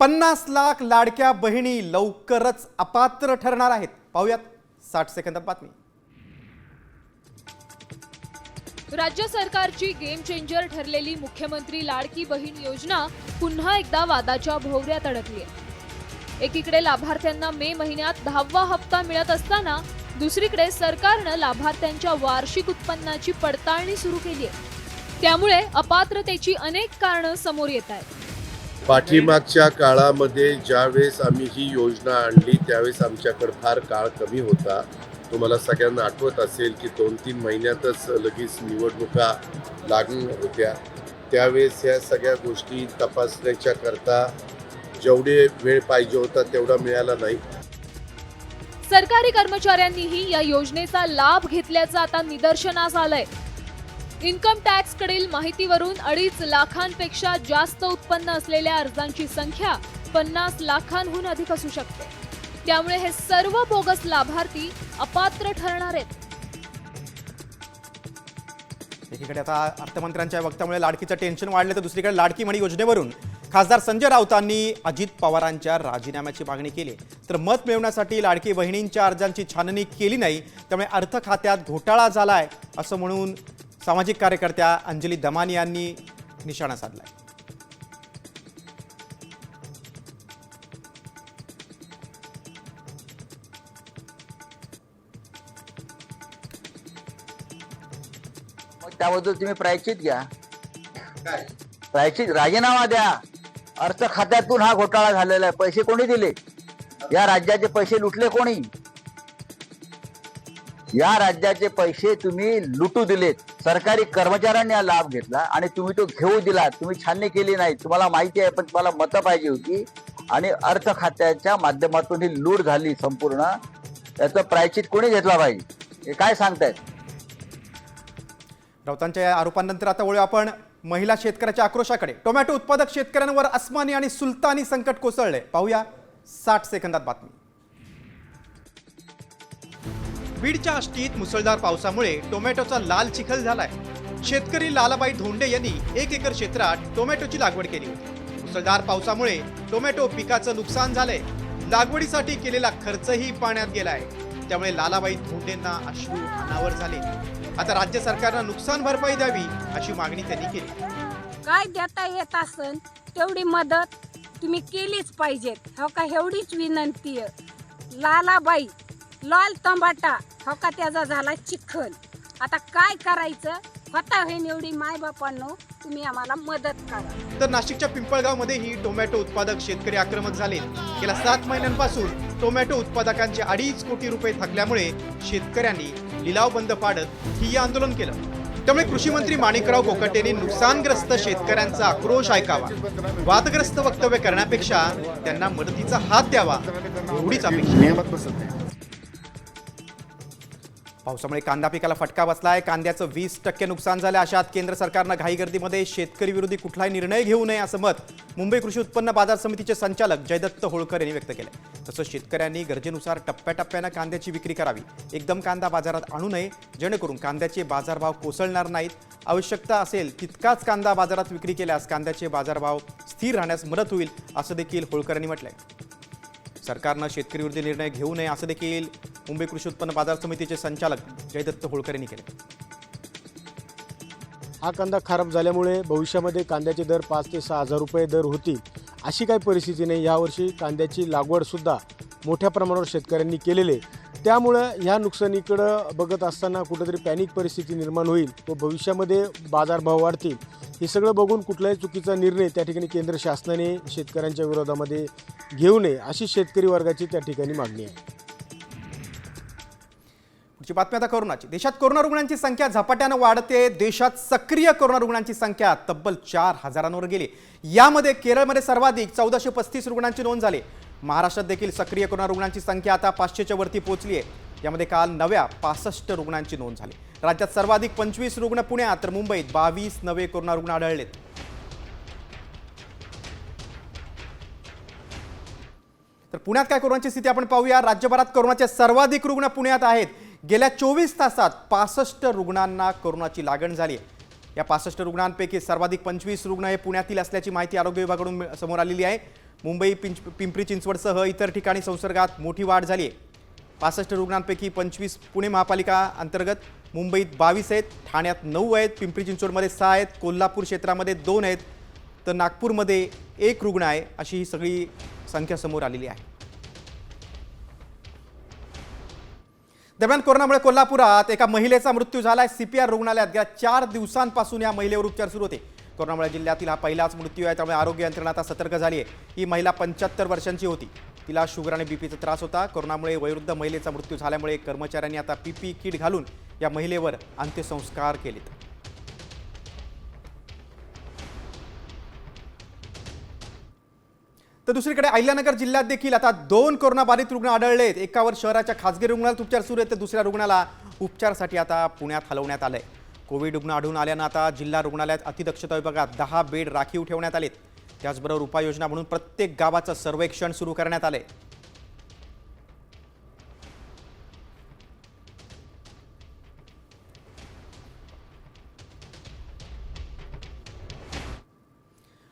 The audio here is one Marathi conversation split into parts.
50 लाख लाडक्या बहिणी लवकरच अपात्र ठरणार आहेत। पाहूयात 60 सेकंदात बातमी। राज्य सरकारची गेम चेंजर ठरलेली मुख्यमंत्री लाडकी बहीण योजना पुन्हा एकदा वादाच्या भोवऱ्यात अडकली आहे। एकीकडे लाभार्थ्यांना मे महिन्यात 10वा हप्ता मिळत असताना दुसरीकडे सरकारने लाभार्थ्यांच्या वार्षिक उत्पन्नाची पडताळणी सुरू केली आहे। त्यामुळे अपात्रतेची अनेक कारणे समोर येत आहेत। पाठीमागच्या काळामध्ये ज्यावेळेस आम्ही ही योजना आणली त्यावेळेस आमच्याकडे फार काळ कमी होता। तुम्हाला सगळ्यांना आठवत असेल की 2-3 महिन्यातच लगेच निवडणुका लागून होत्या। त्यावेळेस या सगळ्या गोष्टी तपासण्याच्या करता जेवढे वेळ पाहिजे होता तेवढा मिळाला नाही। सरकारी कर्मचाऱ्यांनीही या योजनेचा लाभ घेतल्याचं आता निदर्शनास आलंय। इन्कम टॅक्स कडील माहितीवरून 2.5 लाखांपेक्षा जास्त उत्पन्न असलेल्या अर्जांची संख्या 50 लाखांहून अधिक असू शकते। त्यामुळे हे सर्व बोगस लाभार्थी अपात्र ठरणार आहेत। एकीकडे आता अर्थमंत्र्यांच्या वक्तव्यामुळे लाडकीचं टेन्शन वाढलं तर दुसरीकडे लाडकी बहीण योजनेवरून खासदार संजय राऊतांनी अजित पवारांच्या राजीनाम्याची मागणी केली। तर मत मिळवण्यासाठी लाडकी बहिणींच्या अर्जांची छाननी केली नाही, त्यामुळे अर्थ खात्यात घोटाळा झालाय असं म्हणून सामाजिक कार्यकर्त्या अंजली दमानी यांनी निशाणा साधलाय। त्याबद्दल तुम्ही प्रायश्चित घ्या, प्रायश्चित राजीनामा द्या। अर्थ खात्यातून हा घोटाळा झालेला आहे। पैसे कोणी दिले? या राज्याचे पैसे लुटले कोणी? या राज्याचे पैसे तुम्ही लुटू दिलेत। सरकारी कर्मचाऱ्यांनी हा लाभ घेतला आणि तुम्ही तो घेऊ दिला। तुम्ही छाननी केली नाही। तुम्हाला माहिती आहे, पण तुम्हाला मतं पाहिजे होती आणि अर्थ खात्याच्या माध्यमातून ही लूट झाली संपूर्ण। त्याचं प्रायश्चित कोणी घेतला पाहिजे? हे काय सांगतायत? राऊतांच्या या आरोपांनंतर आता वळू आपण महिला शेतकऱ्याच्या आक्रोशाकडे। टोमॅटो उत्पादक शेतकऱ्यांवर अस्मानी आणि सुलतानी संकट कोसळले। पाहूया 60 सेकंदात बातमी। बीडच्या आष्टीत मुसळधार पावसामुळे टोमॅटोचा लाल चिखल झालाय। शेतकरी लालाबाई धोंडे यांनी 1 एकर क्षेत्रात टोमॅटोची लागवड केली होती। मुसळधार पावसामुळे टोमॅटो पिकाचं नुकसान झालंय। लागवडीसाठी केलेला खर्चही पाण्यात गेलाय। त्यामुळे लालाबाई धोंडेंना अश्रू अनावर झाले। आता राज्य सरकारनं नुकसान भरपाई द्यावी अशी मागणी त्यांनी केली। काय देता येत असन तेवढी मदत तुम्ही केलीच पाहिजे। हो का, एवढीच विनंती आहे। लालाबाई लाल तंबाटा हो का, त्याचा झाला चिखल। आता काय करायचं? होता होईन एवढी मायबापांनो तुम्ही आम्हाला मदत करा। तर नाशिकच्या पिंपळगावमध्येही टोमॅटो उत्पादक शेतकरी आक्रमक झाले। गेल्या 7 महिन्यांपासून टोमॅटो उत्पादकांचे 2.5 कोटी रुपये थकल्यामुळे शेतकऱ्यांनी लिलाव बंद पाडत ठिय्या आंदोलन केलं। त्यामुळे कृषी मंत्री माणिकराव कोकाटेंनी नुकसानग्रस्त शेतकऱ्यांचा आक्रोश ऐकावा, वादग्रस्त वक्तव्य करण्यापेक्षा त्यांना मदतीचा हात द्यावा एवढीच अपेक्षा। पावसामुळे कांदा पिकाला फटका बसलाय। कांद्याचं 20% नुकसान झालं। अशात केंद्र सरकारनं घाईगर्दीमध्ये शेतकरी विरोधी कुठलाही निर्णय घेऊ नये असं मत मुंबई कृषी उत्पन्न बाजार समितीचे संचालक जयदत्त होळकर यांनी व्यक्त केलंय। तसंच शेतकऱ्यांनी गरजेनुसार टप्प्याटप्प्यानं कांद्याची विक्री करावी। एकदम कांदा बाजारात आणू नये, जेणेकरून कांद्याचे बाजारभाव कोसळणार नाहीत। आवश्यकता असेल तितकाच कांदा बाजारात विक्री केल्यास कांद्याचे बाजारभाव स्थिर राहण्यास मदत होईल असं देखील होळकर यांनी म्हटलंय। सरकारनं शेतकरी विरोधी निर्णय घेऊ नये असं देखील मुंबई कृषी उत्पन्न बाजार समितीचे संचालक जयदत्त होळकर यांनी केले। हा कांदा खराब झाल्यामुळे भविष्यामध्ये कांद्याचे दर 5 ते 6 हजार रुपये दर होतील अशी काही परिस्थिती नाही। यावर्षी कांद्याची लागवड सुद्धा मोठ्या प्रमाणावर शेतकऱ्यांनी केलेली आहे। त्यामुळे ह्या नुकसानीकडे बघत असताना कुठेतरी पॅनिक परिस्थिती निर्माण होईल व भविष्यामध्ये बाजारभाव वाढतील। हे सगळं बघून कुठलाही चुकीचा निर्णय त्या ठिकाणी केंद्र शासनाने शेतकऱ्यांच्या विरोधामध्ये घेऊ नये अशी शेतकरी वर्गाची त्या ठिकाणी मागणी आहे। पुढची बातमी आता कोरोनाची। देशात कोरोना रुग्णांची संख्या झपाट्यानं वाढते। देशात सक्रिय कोरोना रुग्णांची संख्या तब्बल 4,000वर गेली। यामध्ये केरळमध्ये सर्वाधिक 1435 रुग्णांची नोंद झाली। महाराष्ट्रात देखील सक्रिय कोरोना रुग्णांची संख्या आता 500च्या वरती पोहोचली आहे। यामध्ये काल नव्या 65 रुग्णांची नोंद झाली। राज्यात सर्वाधिक 25 रुग्ण पुण्यात तर मुंबईत 22 नवे कोरोना रुग्ण आढळलेत। तर पुण्यात काय कोरोनाची स्थिती आपण पाहूया। राज्यभरात कोरोनाचे सर्वाधिक रुग्ण पुण्यात आहेत। गेल्या 24 तासात 65 रुग्णांना कोरोनाची लागण झाली आहे। या 65 रुग्णांपैकी सर्वाधिक 25 रुग्ण हे पुण्यातील असल्याची माहिती आरोग्य विभागाकडून समोर आलेली आहे। मुंबई पिंपरी चिंचवडसह इतर ठिकाणी संसर्गात मोठी वाढ झाली आहे. 65 रुग्णांपैकी 25 पुणे महापालिका अंतर्गत, मुंबईत 22 आहेत, ठाण्यात 9 आहेत, पिंपरी चिंचवडमध्ये 6 आहेत, कोल्हापूर क्षेत्रामध्ये 2 आहेत, तर नागपूरमध्ये 1 रुग्ण आहे. अशी ही सगळी संख्या समोर आलेली आहे. दरम्यान कोरोनामुळे कोल्हापुरात एका महिलेचा मृत्यू झालाय. CPR रुग्णालयात गेल्या 4 दिवसांपासून या महिलेवर उपचार सुरू होते. कोरोनामुळे जिल्ह्यातील हा पहिलाच मृत्यू आहे, त्यामुळे आरोग्य यंत्रणा आता सतर्क झाली आहे. ही महिला 75 वर्षांची होती. तिला शुगर आणि बीपीचा त्रास होता. कोरोनामुळे वयोवृद्ध महिलेचा मृत्यू झाल्यामुळे कर्मचाऱ्यांनी आता PPE किट घालून या महिलेवर अंत्यसंस्कार केलेत. तर दुसरीकडे अहिल्यानगर जिल्ह्यात देखील आता 2 कोरोनाबाधित रुग्ण आढळलेत. एकावर शहराच्या खासगी रुग्णालयात उपचार सुरू आहेत, तर दुसऱ्या रुग्णाला उपचारासाठी आता पुण्यात हलवण्यात आलंय. कोविड रुग्ण आढळून आल्यानं आता जिल्हा रुग्णालयात अतिदक्षता विभागात 10 बेड राखीव ठेवण्यात आलेत. त्याचबरोबर उपाययोजना म्हणून प्रत्येक गावाचं सर्वेक्षण सुरू करण्यात आलंय.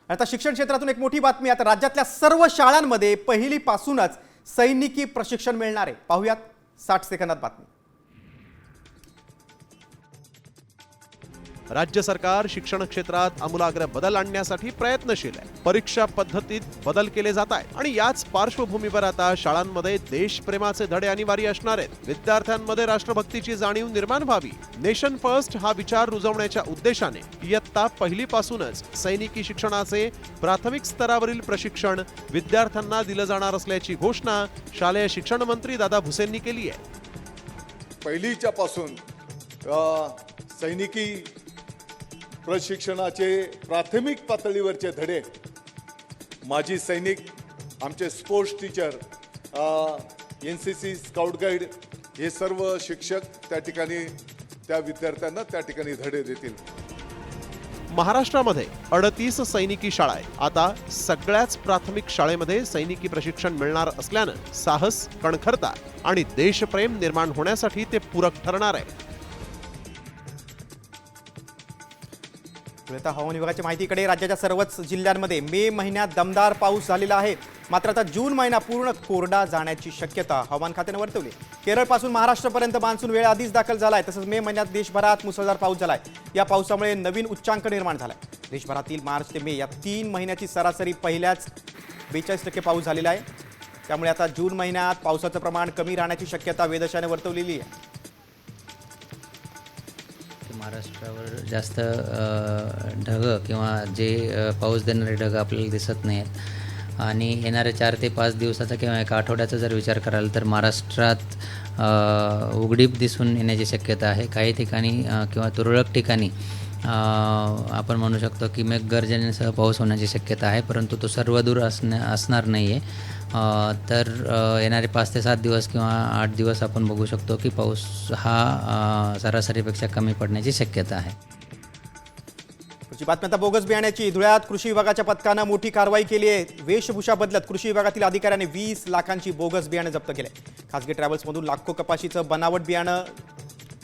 आता शिक्षण क्षेत्रातून एक मोठी बातमी. आता राज्यातल्या सर्व शाळांमध्ये पहिलीपासूनच सैनिकी प्रशिक्षण मिळणार आहे. पाहुयात 60 सेकंदात बातमी. राज्य सरकार शिक्षण क्षेत्रात आमूलाग्र बदल आणण्यासाठी प्रयत्नशील आहे. परीक्षा पद्धतीत बदल केले जात आहेत आणि याच पार्श्वभूमीवर आता शाळांमध्ये देशप्रेमाचे धडे अनिवार्य असणार आहेत. विद्यार्थ्यांमध्ये राष्ट्रभक्तीची जाणीव निर्माण व्हावी, नेशन फर्स्ट हा विचार रुजवण्याच्या उद्देशाने इयत्ता पहिलीपासूनच सैनिकी शिक्षणाचे प्राथमिक स्तरावरील प्रशिक्षण विद्यार्थ्यांना दिलं जाणार असल्याची घोषणा शालेय शिक्षण मंत्री दादा भुसेंनी केली आहे. पहिलीच्या पासून सैनिकी प्रशिक्षणाचे प्राथमिक पातळीवरचे धडे, माजी सैनिक, आमचे sports teacher, NCC scout guide हे सर्व शिक्षक त्या ठिकाणी त्या विद्यार्थ्यांना त्या ठिकाणी धडे देतील. महाराष्ट्रामध्ये 38 सैनिकी शाळा आहेत. आता सगळ्याच प्राथमिक शाळेमध्ये सैनिकी प्रशिक्षण मिळणार असल्यानं साहस, कणखरता आणि देशप्रेम निर्माण होण्यासाठी ते पूरक ठरणार आहे. आता हवामान विभागाच्या माहितीकडे, राज्याच्या सर्वच जिल्ह्यांमध्ये मे महिन्यात दमदार पाऊस झालेला आहे. मात्र आता जून महिना पूर्ण कोरडा जाण्याची शक्यता हवामान खात्याने वर्तवली. केरळपासून महाराष्ट्रापर्यंत मान्सून वेळ आधीच दाखल झालाय. तसंच मे महिन्यात देशभरात मुसळधार पाऊस झालाय. या पावसामुळे नवीन उच्चांक निर्माण झालाय. देशभरातील मार्च ते मे या 3 महिन्याची सरासरी पहिल्याच 42% पाऊस झालेला आहे. त्यामुळे आता जून महिन्यात पावसाचं प्रमाण कमी राहण्याची शक्यता वेधशाळेने वर्तवलेली आहे. महाराष्ट्रावर जास्त ढग किंवा जे पाऊस देणारे ढग आपल्याला दिसत नाहीत आणि येणाऱ्या 4 ते 5 दिवसाचा किंवा एका आठवड्याचा जर विचार कराल तर महाराष्ट्रात उघडीप दिसून येण्याची शक्यता आहे. काही ठिकाणी किंवा तुरळक ठिकाणी आपण म्हणू शकतो की मेघगर्जनेसह पाऊस होण्याची शक्यता आहे, परंतु तो सर्वदूर असणार नाही आहे. तर येणारे 5 ते 7 दिवस किंवा 8 दिवस आपण बघू शकतो की पाऊस हा सरासरीपेक्षा कमी पडण्याची शक्यता आहे. पुढची बातमी आता बोगस बियाण्याची. धुळ्यात कृषी विभागाच्या पथकानं मोठी कारवाई केली आहे. वेशभूषा बदलत कृषी विभागातील अधिकाऱ्यांनी 20 लाखांची बोगस बियाणं जप्त केले. खासगी ट्रॅव्हल्समधून लाखो कपाशीचं बनावट बियाणं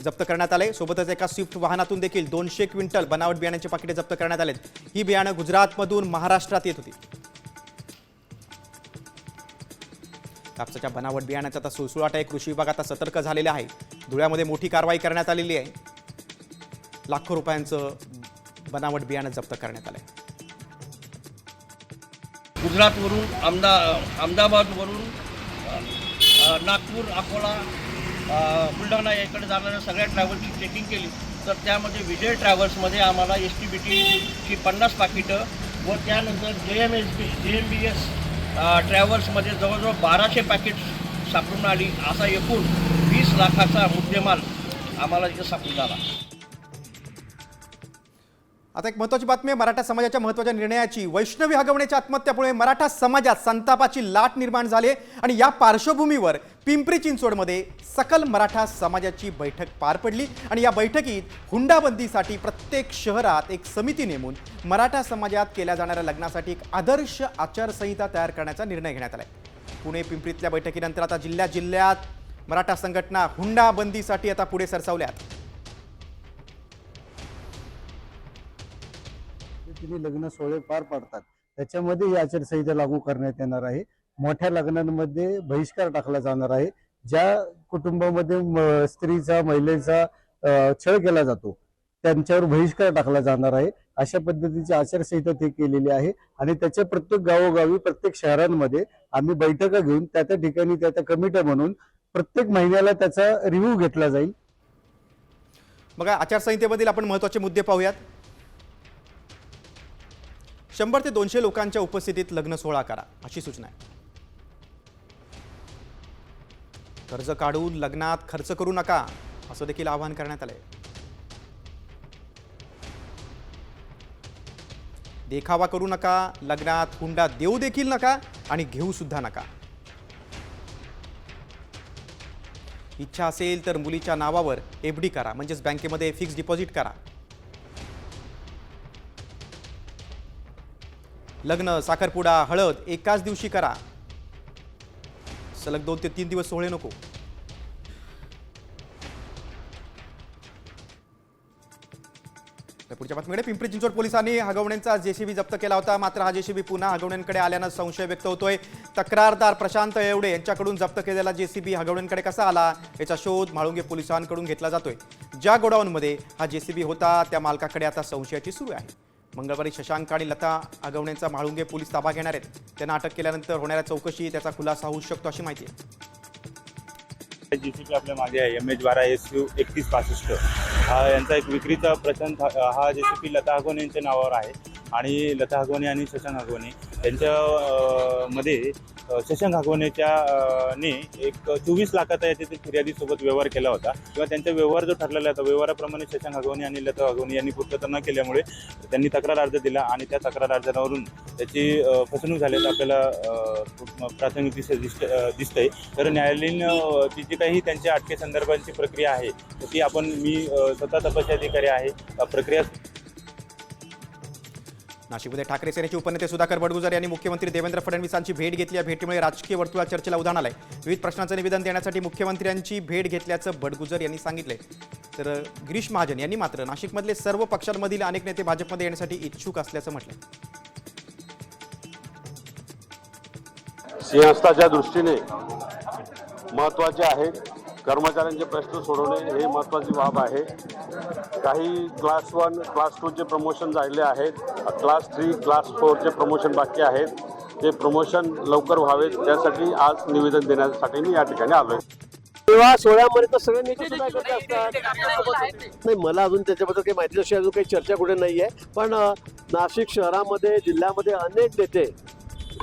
जप्त करण्यात आले. सोबतच एका स्विफ्ट वाहनातून देखील 200 क्विंटल बनावट बियाण्याचे पाकिटे जप्त करण्यात आले. ही बियाणं गुजरातमधून महाराष्ट्रात येत होती. कापसाच्या बनावट बियाण्याचा आता सुळसुळाट आहे. कृषी विभाग आता सतर्क झालेला आहे. धुळ्यामध्ये मोठी कारवाई करण्यात आलेली आहे. लाखो रुपयांचं बनावट बियाणं जप्त करण्यात आलंय. गुजरातवरून अहमदाबादवरून नागपूर, अकोला, बुलढाणा याकडे जाणाऱ्या सगळ्या ट्रॅव्हल्सची चेकिंग केली तर त्यामध्ये विजय ट्रॅव्हल्समध्ये आम्हाला STBTची 50 पाकिटं व त्यानंतर JMBS ट्रॅव्हल्समध्ये जवळजवळ 1200 पॅकेट्स सापडून आली. असा एकूण 20 लाखाचा मुद्देमाल आम्हाला इथं सापडून झाला. आता एक महत्त्वाची बातमी आहे मराठा समाजाच्या महत्त्वाच्या निर्णयाची. वैष्णवी हगवण्याच्या आत्महत्यामुळे मराठा समाजात संतापाची लाट निर्माण झाली आणि या पार्श्वभूमीवर पिंपरी चिंचवडमध्ये सकल मराठा समाजाची बैठक पार पडली आणि या बैठकीत हुंडाबंदीसाठी प्रत्येक शहरात एक समिती नेमून मराठा समाजात केल्या जाणाऱ्या लग्नासाठी एक आदर्श आचारसंहिता तयार करण्याचा निर्णय घेण्यात आला. पुणे पिंपरीतल्या बैठकीनंतर आता जिल्ह्यात मराठा संघटना हुंडाबंदीसाठी आता पुढे सरसावल्यात. लग्न सोहळे पार पाडतात त्याच्यामध्ये ही आचारसंहिता लागू करण्यात येणार आहे. मोठ्या लग्नांमध्ये बहिष्कार टाकला जाणार आहे. ज्या कुटुंबामध्ये स्त्रीचा महिलेचा छळ केला जातो त्यांच्यावर बहिष्कार टाकला जाणार आहे. अशा पद्धतीची आचारसंहिता ते केलेली आहे आणि त्याच्या प्रत्येक गावोगावी प्रत्येक शहरांमध्ये आम्ही बैठका घेऊन त्या ठिकाणी त्या कमिट्या म्हणून प्रत्येक महिन्याला त्याचा रिव्ह्यू घेतला जाईल. बघा, आचारसंहितेमधील आपण महत्त्वाचे मुद्दे पाहूयात. 100 ते 200 लोकांच्या उपस्थितीत लग्न सोहळा करा अशी सूचना आहे. कर्ज काढून लग्नात खर्च करू नका असं देखील आवाहन करण्यात आलंय. देखावा करू नका, लग्नात हुंडा देऊ देखील नका आणि घेऊ सुद्धा नका. इच्छा असेल तर मुलीच्या नावावर एफडी करा, म्हणजेच बँकेमध्ये फिक्स डिपॉझिट करा. लग्न, साखरपुडा, हळद एकाच दिवशी करा. सलग 2 ते 3 दिवस सोहळे नको. पुढच्या बातमीकडे. पिंपरी चिंचवड पोलिसांनी हगवण्यांचा जेसीबी जप्त केला होता. मात्र हा जेसीबी पुन्हा हगवण्यांकडे आल्यानं संशय व्यक्त होतोय. तक्रारदार प्रशांत येवडे यांच्याकडून जप्त केलेला जेसीबी हगवण्यांकडे कसा आला याचा शोध म्हाळुंगे पोलिसांकडून घेतला जातोय. ज्या गोडाऊनमध्ये हा जेसीबी होता त्या मालकाकडे आता संशयाची सुरू आहे. मंगळवारी शशांक आणि लता हगवण्यांचा म्हाळुंगे पोलीस ताबा घेणार आहेत. त्यांना अटक केल्यानंतर होणाऱ्या चौकशी त्याचा खुलासा होऊ शकतो अशी माहिती आहे. जेसीबी आपल्या मागे आहे MH12 SU 3165. हा यांचा एक विक्रीचा प्रशांत हा जेसीबी लता हगवणे यांच्या नावावर आहे आणि लता हगवणे आणि शशांक हगवणे यांच्या मध्ये शशांक हगवणेच्या ने एक 24 लाखाचा याच्यातील फिर्यादीसोबत व्यवहार केला होता किंवा त्यांचा व्यवहार जो ठरलेला होता व्यवहाराप्रमाणे शशांक हगवणे आणि लता हगवणे यांनी पूर्तता न केल्यामुळे त्यांनी तक्रार अर्ज दिला आणि त्या तक्रार अर्जावरून त्याची फसवणूक झाल्याचं आपल्याला प्राथमिक दिसतंय. तर न्यायालयीन ती जी काही त्यांच्या अटकेसंदर्भांची प्रक्रिया आहे ती मी स्वतः तपासी अधिकारी आहे प्रक्रिया. नाशिकमध्ये ठाकरे सेनेचे उपनेते सुधाकर बडगुजर यांनी मुख्यमंत्री देवेंद्र फडणवीसांची भेट घेतली. या भेटीमुळे राजकीय वर्तुळात चर्चेला उधाण आलंय. विविध प्रश्नांचं निवेदन देण्यासाठी मुख्यमंत्र्यांची भेट घेतल्याचं बडगुजर यांनी सांगितलंय. तर गिरीश महाजन यांनी मात्र नाशिकमधले सर्व पक्षांमधील अनेक नेते भाजपमध्ये येण्यासाठी इच्छुक असल्याचं म्हटलंय. सिंहस्थाच्या दृष्टीने महत्त्वाचे आहेत. कर्मचाऱ्यांचे प्रश्न सोडवणे हे महत्त्वाची बाब आहे. काही क्लास 1 क्लास 2चे प्रमोशन झाले आहेत. क्लास 3 क्लास 4चे प्रमोशन बाकी आहेत. ते प्रमोशन लवकर व्हावेत त्यासाठी आज निवेदन देण्यासाठी मी या ठिकाणी आलोय. तेव्हा सोहळ्यामध्ये तर सगळे नेते सुद्धा एकत्र असतात. नाही, मला अजून त्याच्याबद्दल काही माहिती अशी अजून काही चर्चा कुठे नाही आहे. पण नाशिक शहरामध्ये जिल्ह्यामध्ये अनेक नेते,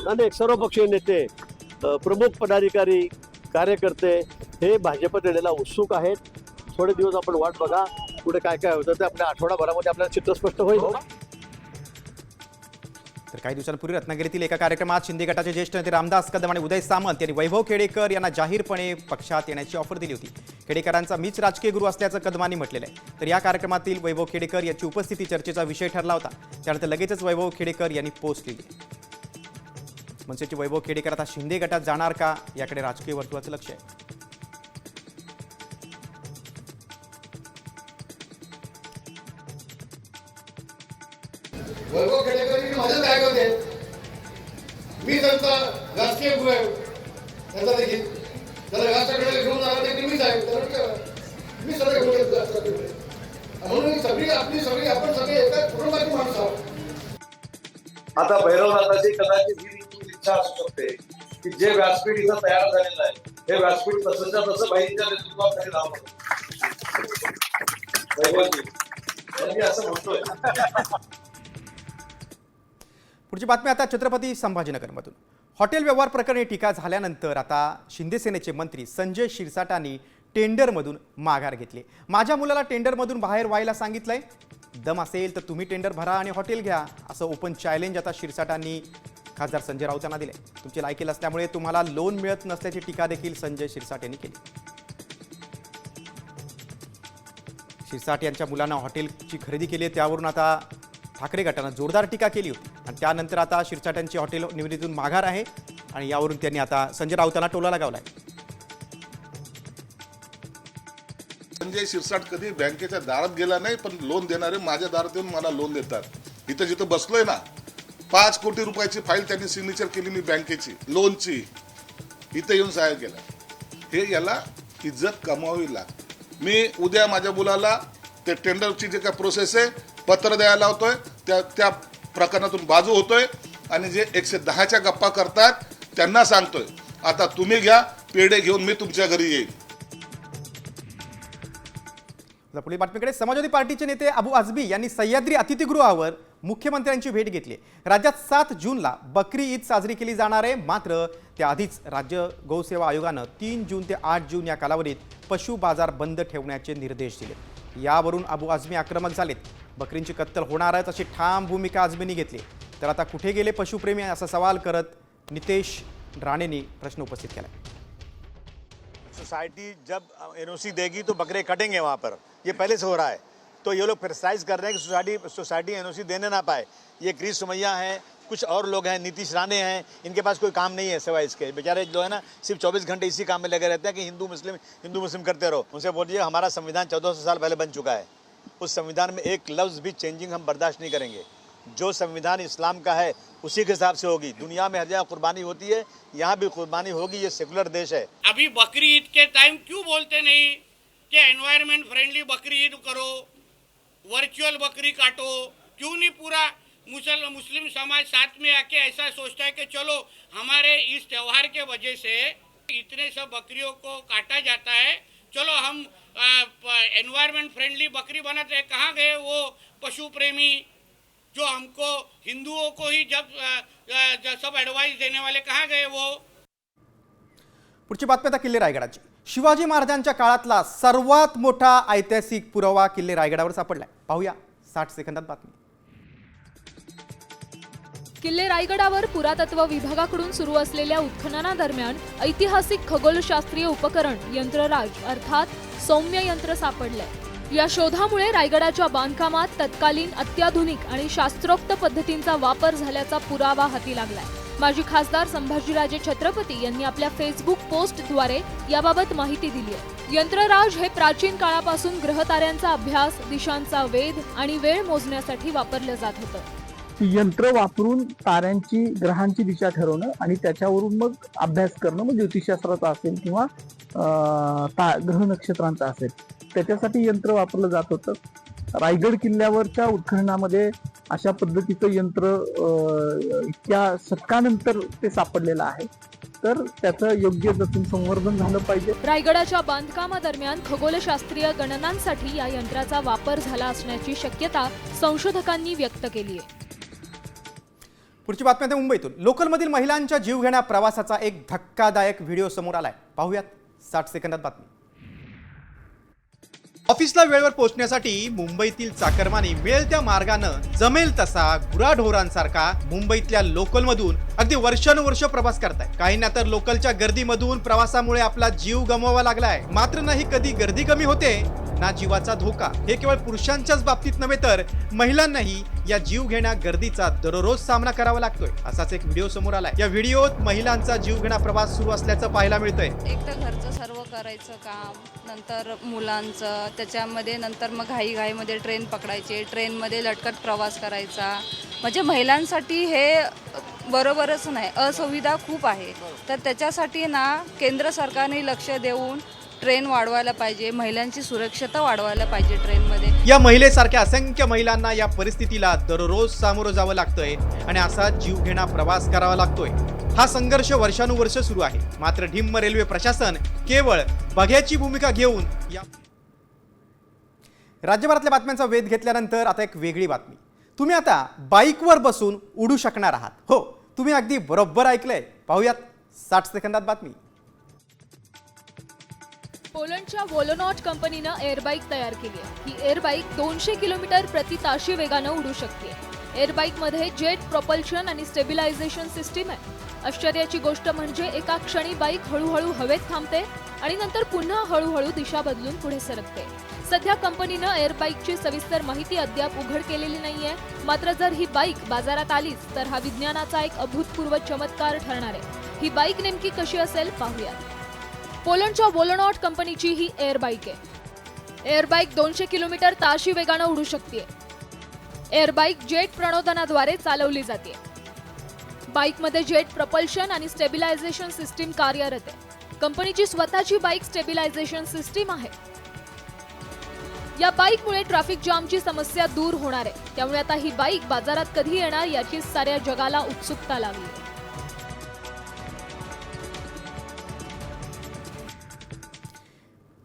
अनेक सर्वपक्षीय नेते, प्रमुख पदाधिकारी, कार्यकर्ते हे भाजपत येण्याला उत्सुक आहेत. थोडे दिवस आपण वाट बघा, पुढे काय काय होतं ते आपल्या आठवडाभरामध्ये आपल्याला चित्र स्पष्ट होईल. तर काही दिवसांपूर्वी रत्नागिरीतील एका कार्यक्रमात शिंदे गटाचे ज्येष्ठ नेते रामदास कदम आणि उदय सामंत यांनी वैभव खेडेकर यांना जाहीरपणे पक्षात येण्याची ऑफर दिली होती. खेडेकरांचा मीच राजकीय गुरु असल्याचं कदमांनी म्हटलेलं आहे. तर या कार्यक्रमातील वैभव खेडेकर याची उपस्थिती चर्चेचा विषय ठरला होता. त्यानंतर लगेचच वैभव खेडेकर यांनी पोस्ट लिहिली. मनसेचे वैभव खेडेकर आता शिंदे गटात जाणार का याकडे राजकीय वर्तुळाचं लक्ष आहे. वैभव खेडेकर माझं काय करते, मी त्यांचा राजकीय गुरु आहे. त्यांचा देखील त्याला राष्ट्राकडे घेऊन जाणार देखील मीच आहे. मी सगळे घेऊन राष्ट्राकडे म्हणून सगळी आपण सगळे एका कुटुंबाची माणसं आहोत. आता भैरवनाथाची कदाचित ही इच्छा असू शकते की जे व्यासपीठ इथं तयार झालेलं आहे हे व्यासपीठ तसंच्या तसं बाईंच्या नेतृत्वाखाली राहावं. वैभवजी असं म्हणतोय. पुढची बातमी आता छत्रपती संभाजीनगरमधून. हॉटेल व्यवहार प्रकरणी टीका झाल्यानंतर आता शिंदे सेनेचे मंत्री संजय शिरसाटांनी टेंडरमधून माघार घेतली. माझ्या मुलाला टेंडरमधून बाहेर व्हायला सांगितलंय. दम असेल तर तुम्ही टेंडर भरा आणि हॉटेल घ्या असं ओपन चॅलेंज आता शिरसाटांनी खासदार संजय राऊत यांना दिले. तुमची लायकी असल्यामुळे तुम्हाला लोन मिळत नसल्याची टीका देखील संजय शिरसाट यांनी केली. शिरसाट यांच्या मुलांना हॉटेलची खरेदी केली त्यावरून आता ठाकरे गटानं जोरदार टीका केली होती आणि त्यानंतर आता शिरसाट यांची हॉटेल निवडीतून माघार आहे आणि यावरून त्यांनी आता संजय राऊतांना टोला लगावलाय. संजय शिरसाट कधी बँकेच्या दारात गेला नाही, पण लोन देणारे माझ्या दारात येऊन मला लोन देतात. इथं जिथं बसलोय ना 5 कोटी रुपयाची फाईल त्यांनी सिग्नेचर केली मी बँकेची लोनची, इथे येऊन साहेब केला. हे याला इज्जत कमावी लागते. मी उद्या माझ्या मुलाला ते टेंडरची जे काय प्रोसेस आहे पत्र द्यायला लावतोय, त्या प्रकरणातून बाजू होतोय आणि जे 110च्या गप्पा करतात त्यांना सांगतोय आता तुम्ही घ्या पेढे घेऊन मी तुमच्या घरी येईल. पुढील बातमीकडे. समाजवादी पार्टीचे नेते अबू आझमी यांनी सह्याद्री अतिथीगृहावर मुख्यमंत्र्यांची भेट घेतली. राज्यात 7 जूनला बकरी ईद साजरी केली जाणार आहे. मात्र त्याआधीच राज्य गौसेवा आयोगानं 3 जून ते 8 जून या कालावधीत पशु बाजार बंद ठेवण्याचे निर्देश दिले. यावरून अबू आझमी आक्रमक झालेत. बकरींची कत्तल होणारच अशी ठाम भूमिका आझमींनी घेतली. तर आता कुठे गेले पशुप्रेमी असा सवाल करत नितेश राणेंनी प्रश्न उपस्थित केला. सोसाइटी जब एनओसी देगी तो बकरे कटेंगे वहाँ पर, ये पहले से हो रहा है. तो ये लोग क्रिटिसाइज कर रहे हैं कि सोसाइटी एनओसी देने ना पाए. ये क्रिश सुमैया हैं, कुछ और लोग हैं, नीतीश राणे हैं, इनके पास कोई काम नहीं है सिवाय इसके. बेचारे जो है ना सिर्फ 24 घंटे इसी काम में लगे रहते हैं कि हिंदू मुस्लिम करते रहो. उनसे बोलिए हमारा संविधान 1400 साल पहले बन चुका है. उस संविधान में एक लफ्ज़ भी चेंजिंग हम बर्दाश्त नहीं करेंगे. जो संविधान इस्लाम का है उसी के हिसाब से होगी. दुनिया में हर जगह कुर्बानी होती है, यहाँ भी कुर्बानी होगी. ये सेकुलर देश है. अभी बकरी ईद के टाइम क्यों बोलते नहीं कि एनवायरमेंट फ्रेंडली बकरी ईद करो, वर्चुअल बकरी काटो? क्यों नहीं पूरा मुस्लिम समाज साथ में आके ऐसा सोचता है कि चलो हमारे इस त्यौहार के वजह से इतने सब बकरियों को काटा जाता है, चलो हम एनवायरमेंट फ्रेंडली बकरी बनाते हैं. कहाँ गए वो पशु प्रेमी जो हमको हिंदुओं को ही जब सब एडवाइस देने वाले, कहाँ गए वो? पुढची बातमी आता किल्ले रायगडाची. शिवाजी महाराजांच्या काळातला सर्वात मोठा ऐतिहासिक पुरावा किल्ले रायगडावर सापडलाय. पाहूया 60 सेकंदात बातमी. किल्ले रायगडावर पुरातत्व विभागाकडून सुरू असलेल्या उत्खननादरम्यान ऐतिहासिक खगोलशास्त्रीय उपकरण यंत्रराज अर्थात सौम्य यंत्र सापडलंय. या शोधामुळे रायगडाच्या बांधकामात तत्कालीन अत्याधुनिक आणि शास्त्रोक्त पद्धतींचा वापर झाल्याचा पुरावा हाती लागलाय. माजी खासदार संभाजीराजे छत्रपती यांनी आपल्या फेसबुक पोस्टद्वारे याबाबत माहिती दिली आहे. यंत्रराज हे प्राचीन काळापासून ग्रहताऱ्यांचा अभ्यास, दिशांचा वेध आणि वेळ मोजण्यासाठी वापरलं जात होतं. यंत्र वापरून ताऱ्यांची, ग्रहांची दिशा ठरवणं आणि त्याच्यावरून मग अभ्यास करणं, म्हणजे ज्योतिषशास्त्राचा असेल किंवा ग्रह नक्षत्रांचा असेल, त्याच्यासाठी यंत्र वापरलं जात होतं. रायगड किल्ल्यावरच्या उत्खननामध्ये अशा पद्धतीचं यंत्र इतक्या शतकानंतर ते सापडलेलं आहे. तर त्याचं योग्य जतन संवर्धन झालं पाहिजे. रायगडाच्या बांधकामादरम्यान खगोलशास्त्रीय गणनांसाठी या यंत्राचा वापर झाला असण्याची शक्यता संशोधकांनी व्यक्त केली आहे. पुढची बातमी आहे मुंबईतून. लोकलमधील महिलांच्या जीवघेण्या प्रवासाचा एक धक्कादायक व्हिडिओ समोर आलाय. पाहूयात 60 सेकंदात बातमी. ऑफिसला वेळेवर पोहोचण्यासाठी मुंबईतील चाकरमानी मिळेल त्या मार्गानं जमेल तसा गुराढोरांसारखा मुंबईतल्या लोकलमधून अगदी वर्षानुवर्ष प्रवास करताय. काहींना तर लोकलच्या गर्दीमधून प्रवासामुळे आपला जीव गमवावा लागलाय. मात्र नाही कधी गर्दी कमी होते ना जीवाचा धोका. हे केवळ पुरुषांच्याच बाबतीत नव्हे तर महिलांनाही या जीवघेण्या गर्दीचा दररोज सामना करावा लागतोय. असाच एक व्हिडिओ समोर आलाय. या व्हिडिओत महिलांचा जीवघेणा प्रवास सुरू असल्याचं पाहायला मिळतंय. एक तर घरचं सर्व करायचं काम, नंतर मुलांचं, त्याच्यामध्ये नंतर मग घाईमध्ये ट्रेन पकडायचे, ट्रेनमध्ये लटकत प्रवास करायचा. म्हणजे महिलांसाठी हे बरोबरच नाही, असुविधा खूप आहे. तर त्याच्यासाठी ना केंद्र सरकारने लक्ष देऊन ट्रेन वाढवायला पाहिजे, महिलांची सुरक्षता वाढवायला पाहिजे ट्रेनमध्ये. या महिलेसारख्या असंख्य महिलांना या परिस्थितीला दररोज सामोरं जावं लागतंय आणि असा जीवघेणा प्रवास करावा लागतोय. हा संघर्ष वर्षानुवर्ष सुरू आहे. मात्र ढिम्म रेल्वे प्रशासन केवळ बघ्याची भूमिका घेऊन या राज्यभरातल्या बातम्यांचा वेध घेतल्यानंतर आता एक वेगळी बातमी. तुम्ही आता बाईकवर बसून उडू शकणार आहात. हो, तुम्ही अगदी बरोबर ऐकलंय. पाहूयात 60 सेकंदात बातमी. पोलंडच्या वोलोनॉट कंपनीनं एअरबाईक तयार केली आहे. ही एअरबाईक 200 किलोमीटर प्रति ताशी वेगानं उडू शकते. एअरबाईकमध्ये जेट प्रोपल्शन आणि स्टेबिलायझेशन सिस्टीम आहे. आश्चर्याची गोष्ट म्हणजे एका क्षणी बाईक हळूहळू हवेत थांबते आणि नंतर पुन्हा हळूहळू दिशा बदलून पुढे सरकते. सध्या कंपनीनं एअरबाईकची सविस्तर माहिती अद्याप उघड केलेली नाहीये. मात्र जर ही बाईक बाजारात आलीच तर हा विज्ञानाचा एक अभूतपूर्व चमत्कार ठरणार आहे. ही बाईक नेमकी कशी असेल पाहूया. पोलंडच्या वोलोनॉट कंपनीची ही एअरबाईक आहे. एअरबाईक 200 किलोमीटर ताशी वेगानं उडू शकते. एअरबाईक जेट प्रणोदनाद्वारे चालवली जाते. बाईकमध्ये जेट प्रपल्शन आणि स्टेबिलायझेशन सिस्टीम कार्यरत आहे. कंपनीची स्वतःची बाईक स्टेबिलायझेशन सिस्टीम आहे. या बाईकमुळे ट्रॅफिक जामची समस्या दूर होणार आहे. त्यामुळे आता ही बाईक बाजारात कधी येणार याची साऱ्या जगाला उत्सुकता लागली आहे.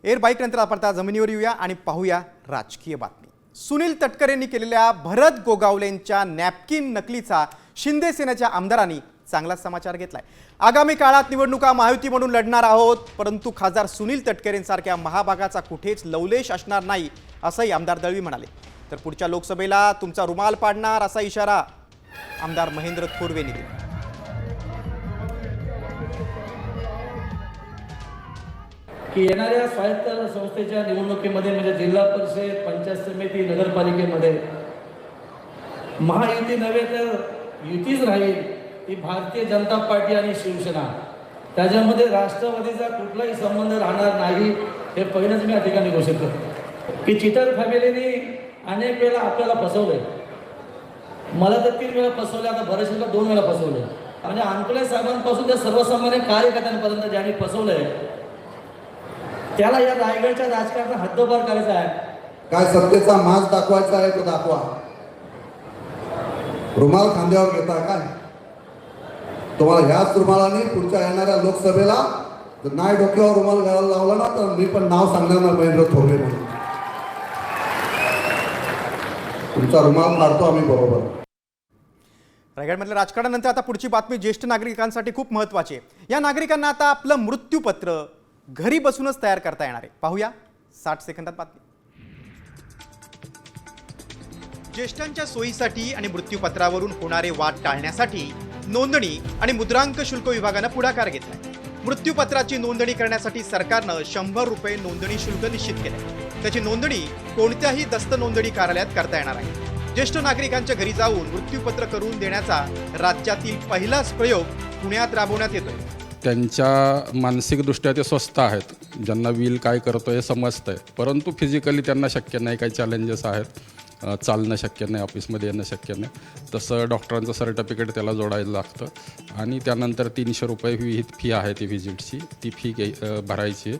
एअर बाईक नंतर आपण आता जमिनीवर येऊया आणि पाहूया राजकीय बातमी. सुनील तटकरेंनी केलेल्या भरत गोगावलेंच्या नॅपकिन नकलीचा शिंदे सेनेच्या आमदारांनी चांगला समाचार घेतलाय. आगामी काळात निवडणुका महायुती म्हणून लढणार आहोत, परंतु खासदार सुनील तटकरेंसारख्या महाभागाचा कुठेच लवलेश असणार नाही असंही आमदार दळवी म्हणाले. तर पुढच्या लोकसभेला तुमचा रुमाल पाडणार असा इशारा आमदार महेंद्र थोरवेंनी दिला. की येणाऱ्या स्वायत्त संस्थेच्या निवडणुकीमध्ये म्हणजे जिल्हा परिषद, पंचायत समिती, नगरपालिकेमध्ये महायुती नव्हे तर युतीच राहील. ती भारतीय जनता पार्टी आणि शिवसेना, त्याच्यामध्ये राष्ट्रवादीचा कुठलाही संबंध राहणार नाही. हे पहिलंच मी या ठिकाणी घोषित करतो की चितल फॅमिलीने अनेक वेळा आपल्याला फसवलंय. मला तर 3 वेळा फसवलं, आता बरेचशा 2 वेळा फसवलं. म्हणजे अंकले साहेबांपासून त्या सर्वसामान्य कार्यकर्त्यांपर्यंत ज्यांनी फसवलंय त्याला या रायगडच्या राजकारणात हद्दपार करायचा आहे. काय सत्तेचा माज दाखवायचा आहे तो दाखवा. रुमाल खांद्यावर घेता काय? तुम्हाला ह्याच रुमालाने पुढच्या येणाऱ्या लोकसभेला जर नाही डोक्यावर रुमाल घालायला लावला ना तर मी पण नाव सांगणार ना महेंद्र थोरवे म्हणून. तुमचा रुमाल काढतो आम्ही बरोबर. रायगडमधल्या राजकारणानंतर आता पुढची बातमी ज्येष्ठ नागरिकांसाठी खूप महत्त्वाची आहे. या नागरिकांना आता आपलं मृत्यूपत्र घरी बसूनच तयार करता येणार आहे. पाहूया 60 सेकंदात बातमी. ज्येष्ठांच्या सोयीसाठी आणि मृत्यूपत्रावरून होणारे वाद टाळण्यासाठी नोंदणी आणि मुद्रांक शुल्क विभागानं पुढाकार घेतलाय. मृत्यूपत्राची नोंदणी करण्यासाठी सरकारनं 100 रुपये नोंदणी शुल्क निश्चित केलंय. त्याची नोंदणी कोणत्याही दस्त नोंदणी कार्यालयात करता येणार आहे. ज्येष्ठ नागरिकांच्या घरी जाऊन मृत्यूपत्र करून देण्याचा राज्यातील पहिलाच प्रयोग पुण्यात राबवण्यात येतोय. त्यांच्या मानसिकदृष्ट्या ते स्वस्थ आहेत, ज्यांना विल काय करतो हे समजतं आहे, परंतु फिजिकली त्यांना शक्य नाही, काही चॅलेंजेस आहेत, चालणं शक्य नाही, ऑफिसमध्ये येणं शक्य नाही. तसं डॉक्टरांचं सर्टिफिकेट त्याला जोडायला लागतं आणि त्यानंतर 300 रुपये विहित फी आहे ती व्हिजिटची, ती फी भरायची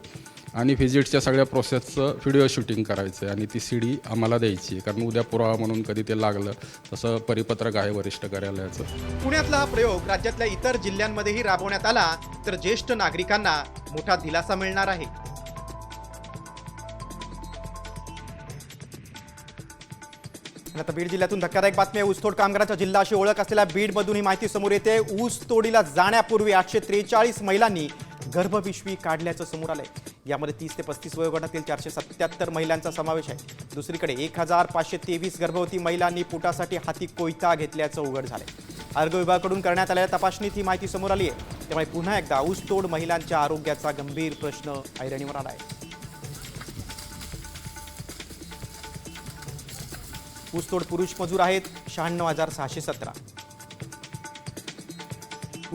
आणि व्हिजिटच्या सगळ्या प्रोसेसचं व्हिडिओ शूटिंग करायचं आहे आणि ती CD आम्हाला द्यायची, कारण उद्या पुरावा म्हणून कधी ते लागलं तसं परिपत्रक आहे वरिष्ठ कार्यालयाचं. पुण्यातला हा प्रयोग राज्यातल्या इतर जिल्ह्यांमध्येही राबवण्यात आला तर ज्येष्ठ नागरिकांना मोठा दिलासा मिळणार आहे. आता बीड जिल्ह्यातून धक्कादायक बातमी आहे. ऊसतोड कामगारांच्या जिल्हा अशी ओळख असलेल्या बीडमधून ही माहिती समोर येते. ऊसतोडीला जाण्यापूर्वी 843 महिलांनी गर्भपिशवी काढल्याचं समोर आलंय. यामध्ये 30 ते 35 वयोगटातील 477 महिलांचा समावेश आहे. दुसरीकडे 1523 गर्भवती महिलांनी पोटासाठी हाती कोयता घेतल्याचं उघड झालंय. आरोग्य विभागाकडून करण्यात आलेल्या तपासणीत ही माहिती समोर आली आहे. त्यामुळे पुन्हा एकदा ऊसतोड महिलांच्या आरोग्याचा गंभीर प्रश्न ऐरणीवर आला आहे. ऊसतोड पुरुष मजूर आहेत 96,617.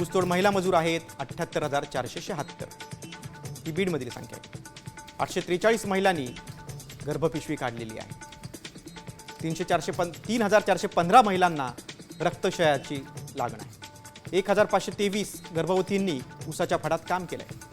ऊसतोड महिला मजूर आहेत 78,476. ही बीडमधील संख्या आहे. 843 महिलांनी गर्भपिशवी काढलेली आहे. 3,415 महिलांना रक्तक्षयाची लागण आहे. 1,523 गर्भवतींनी ऊसाच्या फडात काम केलंय.